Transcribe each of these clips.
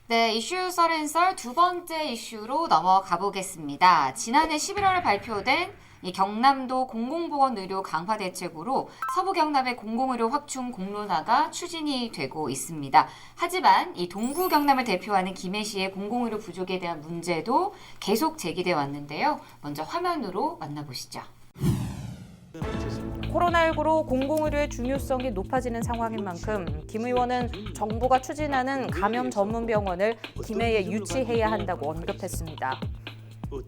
네, 이슈 썰앤썰 두 번째 이슈로 넘어가 보겠습니다. 지난해 11월에 발표된 이 경남도 공공보건의료 강화 대책으로 서부 경남의 공공의료 확충 공론화가 추진이 되고 있습니다. 하지만 이 동부 경남을 대표하는 김해시의 공공의료 부족에 대한 문제도 계속 제기돼 왔는데요. 먼저 화면으로 만나보시죠. 코로나19로 공공의료의 중요성이 높아지는 상황인 만큼 김 의원은 정부가 추진하는 감염 전문 병원을 김해에 유치해야 한다고 언급했습니다.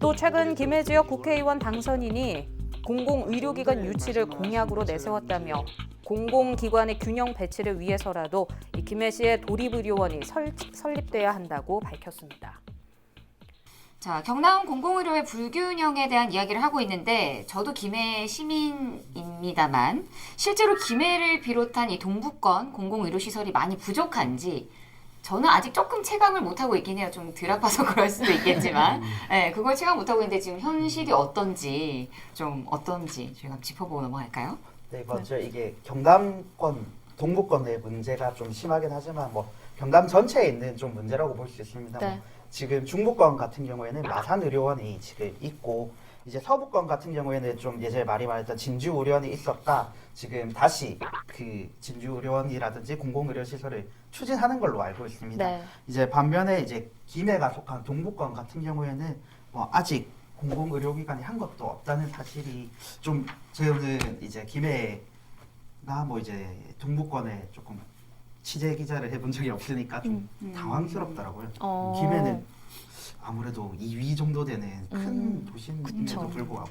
또 최근 김해 지역 국회의원 당선인이 공공의료기관 유치를 공약으로 내세웠다며 공공기관의 균형 배치를 위해서라도 이 김해시의 도립의료원이 설립돼야 한다고 밝혔습니다. 자, 경남 공공의료의 불균형에 대한 이야기를 하고 있는데 저도 김해 시민입니다만 실제로 김해를 비롯한 이 동부권 공공의료 시설이 많이 부족한지 저는 아직 조금 체감을 못하고 있긴 해요. 좀 덜 아파서 그럴 수도 있겠지만 네, 그걸 체감 못하고 있는데 지금 현실이 어떤지 저희가 짚어보고 넘어갈까요? 네, 먼저 이게 경남권, 동부권의 문제가 좀 심하긴 하지만 뭐 경남 전체에 있는 좀 문제라고 볼 수 있습니다. 네. 지금 중부권 같은 경우에는 마산의료원이 지금 있고 이제 서부권 같은 경우에는 좀 예전에 많이 말했던 진주의료원이 있었다. 지금 다시 그 진주의료원이라든지 공공의료시설을 추진하는 걸로 알고 있습니다. 네. 이제 반면에 이제 김해가 속한 동부권 같은 경우에는 뭐 아직 공공의료기관이 한 것도 없다는 사실이 좀 저는 이제 김해나 뭐 이제 동부권에 조금 취재 기자를 해본 적이 없으니까 좀 당황스럽더라고요. 김해는 아무래도 2위 정도 되는 큰 도시임에도 그쵸. 불구하고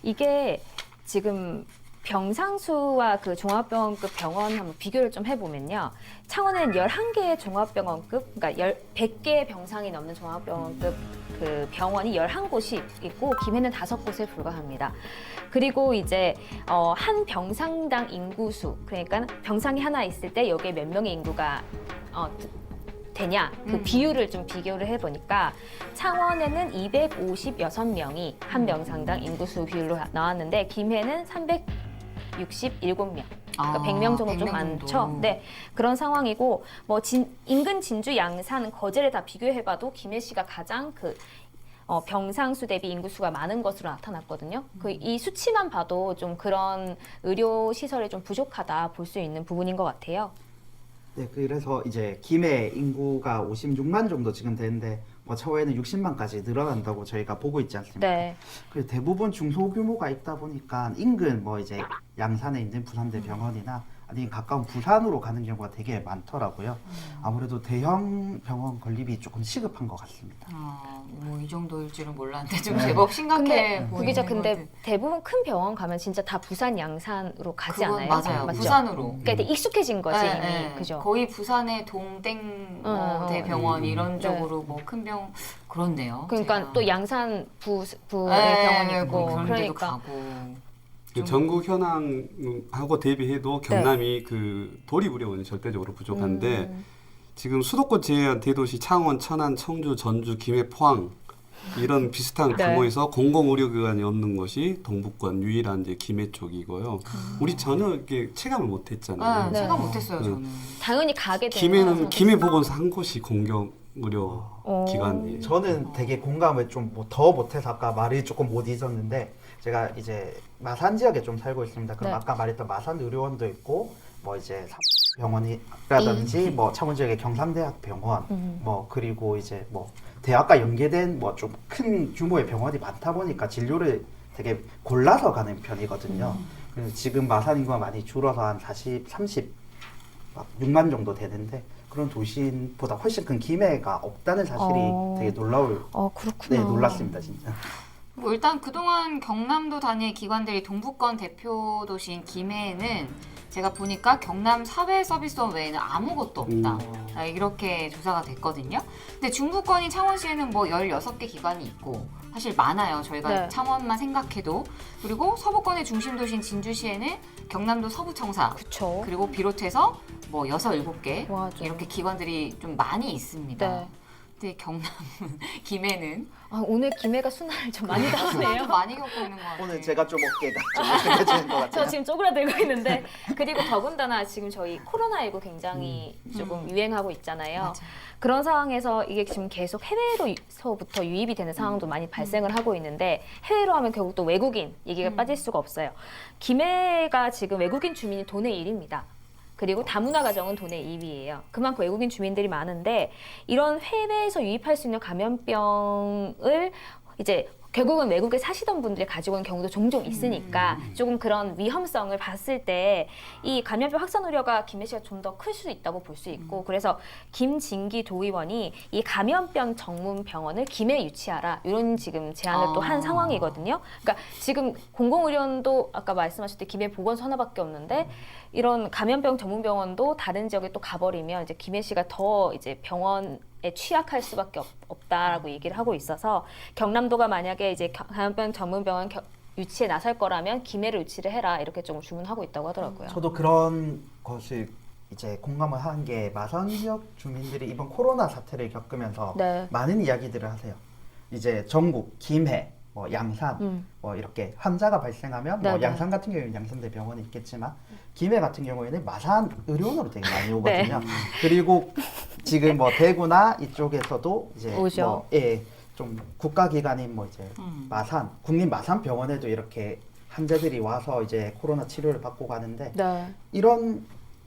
이게 지금 병상수와 그 종합병원급 병원 한번 비교를 좀 해보면요. 창원은 11개의 종합병원급, 그러니까 100개의 병상이 넘는 종합병원급 그 병원이 11곳이 있고 김해는 5곳에 불과합니다. 그리고 이제 한 병상당 인구수, 그러니까 병상이 하나 있을 때 여기에 몇 명의 인구가 되냐 그 비율을 좀 비교를 해보니까 창원에는 256명이 한 병상당 인구수 비율로 나왔는데 김해는 367명. 그러니까 100명 정도 좀 100명 많죠. 정도. 네, 그런 상황이고 뭐 인근 진주, 양산, 거제를 다 비교해봐도 김해시가 가장 그 병상수 대비 인구수가 많은 것으로 나타났거든요. 이 수치만 봐도 좀 그런 의료 시설이 좀 부족하다 볼 수 있는 부분인 것 같아요. 네, 그래서 이제 김해 인구가 56만 정도 지금 되는데 뭐 차후에는 60만까지 늘어난다고 저희가 보고 있지 않습니까? 네. 그리고 대부분 중소규모가 있다 보니까 인근 뭐 이제 양산에 있는 부산대 병원이나 아니면 가까운 부산으로 가는 경우가 되게 많더라고요. 아무래도 대형 병원 건립이 조금 시급한 것 같습니다. 뭐 이 정도일 줄은 몰랐는데 좀 네. 제법 심각해 근데 보이는 부기자 것 근데 같아요. 대부분 큰 병원 가면 진짜 다 부산 양산으로 가지 그건 않아요? 맞아요. 맞죠? 부산으로. 그러니까 되게 익숙해진 거지 네, 이미. 네. 그죠? 거의 부산의 동땡 대병원 이런 네. 쪽으로 뭐 큰 병 그렇네요. 그러니까 제가. 또 양산 부의 네, 병원이 있고 그런 데도 그러니까 가고. 그 전국 현황하고 대비해도 경남이 그 도립의료원이 절대적으로 부족한데 지금 수도권 제외한 대도시 창원, 천안, 청주, 전주, 김해, 포항 이런 비슷한 네. 규모에서 공공의료기관이 없는 것이 동부권 유일한 이제 김해 쪽이고요. 우리 전혀 이렇게 체감을 못했잖아요. 네, 생각 네. 못했어요 저는. 당연히 가게 되는 김해는 김해 보건소 한 곳이 공공의료 기관이에요. 저는 되게 공감을 좀 더 못해서 아까 말이 조금 못 잊었는데 제가 이제 마산 지역에 좀 살고 있습니다. 그럼 네. 아까 말했던 마산 의료원도 있고 뭐 이제 병원이라든지 뭐 창원 지역의 경상대학 병원 뭐 그리고 이제 뭐 대학과 연계된 뭐 좀 큰 규모의 병원이 많다 보니까 진료를 되게 골라서 가는 편이거든요. 그래서 지금 마산 인구가 많이 줄어서 한 6만 정도 되는데 그런 도시보다 훨씬 큰 김해가 없다는 사실이 되게 그렇구나. 네, 놀랐습니다, 진짜. 뭐 일단 그동안 경남도 단위의 기관들이 동부권 대표 도시인 김해에는 제가 보니까 경남 사회서비스원 외에는 아무것도 없다. 이렇게 조사가 됐거든요. 근데 중부권인 창원시에는 뭐 16개 기관이 있고 사실 많아요. 저희가 네. 창원만 생각해도. 그리고 서부권의 중심 도시인 진주시에는 경남도 서부청사 그쵸. 그리고 비롯해서 뭐 6, 7개 맞아. 이렇게 기관들이 좀 많이 있습니다. 네. 근데 경남 김해는 오늘 김해가 순환을 좀 많이 좀 당하네요. 많이 겪고 있는 것 같아요. 오늘 제가 좀 어깨가 좀 심해지는 것 저 같아요. 지금 쪼그라들고 있는데 그리고 더군다나 지금 저희 코로나19 굉장히 조금 유행하고 있잖아요. 맞아요. 그런 상황에서 이게 지금 계속 해외로서부터 유입이 되는 상황도 많이 발생을 하고 있는데 해외로 하면 결국 또 외국인 얘기가 빠질 수가 없어요. 김해가 지금 외국인 주민이 도내 1위입니다. 그리고 다문화 가정은 도내 2위예요. 그만큼 외국인 주민들이 많은데 이런 해외에서 유입할 수 있는 감염병을 이제 결국은 외국에 사시던 분들이 가지고 오는 경우도 종종 있으니까 조금 그런 위험성을 봤을 때 이 감염병 확산 우려가 김해시가 좀 더 클 수 있다고 볼 수 있고 그래서 김진기 도의원이 이 감염병 전문 병원을 김해에 유치하라 이런 지금 제안을 또 한 상황이거든요. 그러니까 지금 공공의료원도 아까 말씀하실 때 김해 보건소 하나밖에 없는데 이런 감염병 전문 병원도 다른 지역에 또 가버리면 이제 김해시가 더 이제 병원에 취약할 수밖에 없다라고 얘기를 하고 있어서 경남도가 만약에 이제 감염병 전문 병원 유치에 나설 거라면 김해를 유치를 해라 이렇게 좀 주문하고 있다고 하더라고요. 저도 그런 것을 이제 공감을 하는 게 마산 지역 주민들이 이번 코로나 사태를 겪으면서 네. 많은 이야기들을 하세요. 이제 전국, 김해, 뭐 양산, 뭐 이렇게 환자가 발생하면 뭐 네, 양산 같은 경우에는 양산대 병원이 있겠지만 김해 같은 경우에는 마산 의료원으로 되게 많이 오거든요. 그리고 지금 뭐 대구나 이쪽에서도 이제 오죠. 뭐 좀 국가기관인 뭐 이제 마산 국립 마산 병원에도 이렇게 환자들이 와서 이제 코로나 치료를 받고 가는데 네. 이런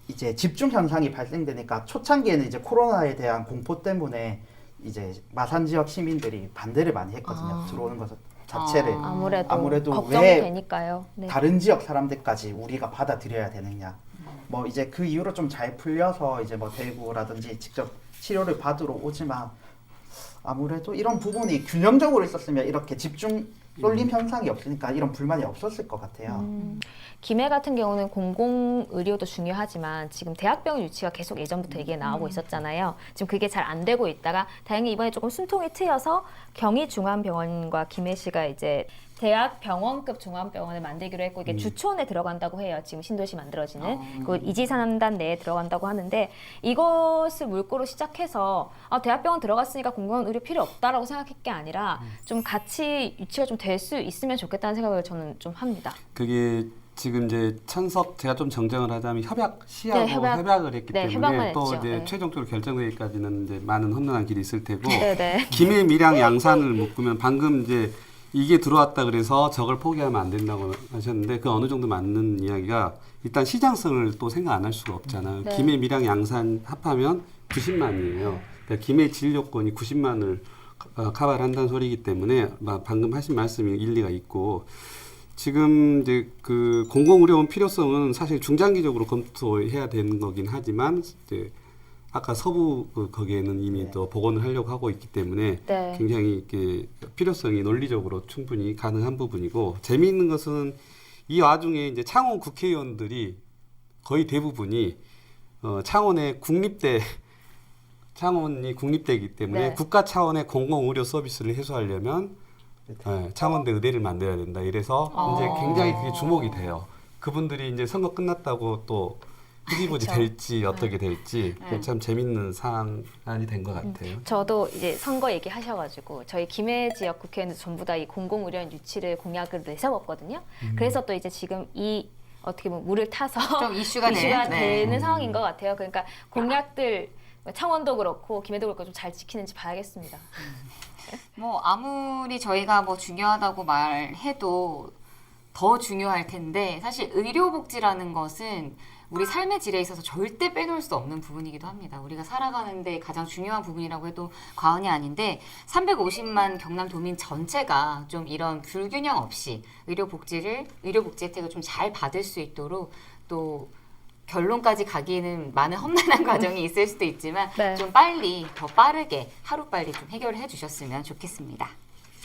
이제 집중 현상이 발생되니까 초창기에는 이제 코로나에 대한 공포 때문에 이제 마산 지역 시민들이 반대를 많이 했거든요. 들어오는 것 자체를. 아무래도 걱정이 왜 되니까요. 네. 다른 지역 사람들까지 우리가 받아들여야 되느냐. 뭐 이제 그 이후로 좀 잘 풀려서 이제 뭐 대구라든지 직접 치료를 받으러 오지만 아무래도 이런 부분이 균형적으로 있었으면 이렇게 집중 쏠림 현상이 없으니까 이런 불만이 없었을 것 같아요. 김해 같은 경우는 공공의료도 중요하지만 지금 대학병원 유치가 계속 예전부터 얘기가 나오고 있었잖아요. 지금 그게 잘 안 되고 있다가 다행히 이번에 조금 숨통이 트여서 경희중앙병원과 김해시가 이제 대학병원급 중앙병원을 만들기로 했고 이게 주촌에 들어간다고 해요. 지금 신도시 만들어지는 그 이지산단 내에 들어간다고 하는데 이것을 물꼬로 시작해서 대학병원 들어갔으니까 공공의료 필요 없다라고 생각할 게 아니라 좀 같이 유치가 좀 될 수 있으면 좋겠다는 생각을 저는 좀 합니다. 그게 지금 이제 찬석 제가 좀 정정을 하자면 시하고 네, 협약을 했기 네, 때문에 협약만 또 했죠. 이제 네. 최종적으로 결정되기까지는 이제 많은 험난한 길이 있을 테고 네네. 김해, 밀양, 양산을 묶으면 방금 이제 이게 들어왔다 그래서 저걸 포기하면 안 된다고 하셨는데 그 어느 정도 맞는 이야기가 일단 시장성을 또 생각 안 할 수가 없잖아요. 네. 김해, 밀양, 양산 합하면 90만이에요. 그러니까 김해 진료권이 90만을 커버를 한다는 소리이기 때문에 방금 하신 말씀이 일리가 있고 지금 이제 그 공공의료원 필요성은 사실 중장기적으로 검토해야 되는 거긴 하지만 이제 아까 서부 거기에는 이미 또 복원을 하려고 하고 있기 때문에 네. 굉장히 이렇게 필요성이 논리적으로 충분히 가능한 부분이고 재미있는 것은 이 와중에 이제 창원 국회의원들이 거의 대부분이 창원의 창원이 국립대이기 때문에 네. 국가 차원의 공공의료 서비스를 해소하려면 창원대 의대를 만들어야 된다. 이래서 이제 굉장히 그게 주목이 돼요. 그분들이 이제 선거 끝났다고 또 흐지부지 그쵸. 될지 어떻게 될지 그게 참 재밌는 사안이 된 것 같아요. 저도 이제 선거 얘기하셔가지고 저희 김해 지역 국회의원들 전부 다 이 공공의료원 유치를 공약을 내세웠거든요. 그래서 또 이제 지금 이 어떻게 보면 물을 타서 좀 이슈가 되는, 되는 상황인 것 같아요. 그러니까 공약들 창원도 그렇고 김해도 그렇고 좀 잘 지키는지 봐야겠습니다. 뭐 아무리 저희가 뭐 중요하다고 말해도 더 중요할 텐데 사실 의료복지라는 것은 우리 삶의 질에 있어서 절대 빼놓을 수 없는 부분이기도 합니다. 우리가 살아가는데 가장 중요한 부분이라고 해도 과언이 아닌데 350만 경남 도민 전체가 좀 이런 불균형 없이 의료복지 혜택을 좀 잘 받을 수 있도록 또 결론까지 가기에는 많은 험난한 과정이 있을 수도 있지만 네. 좀 빨리 더 빠르게 하루빨리 좀 해결해 주셨으면 좋겠습니다.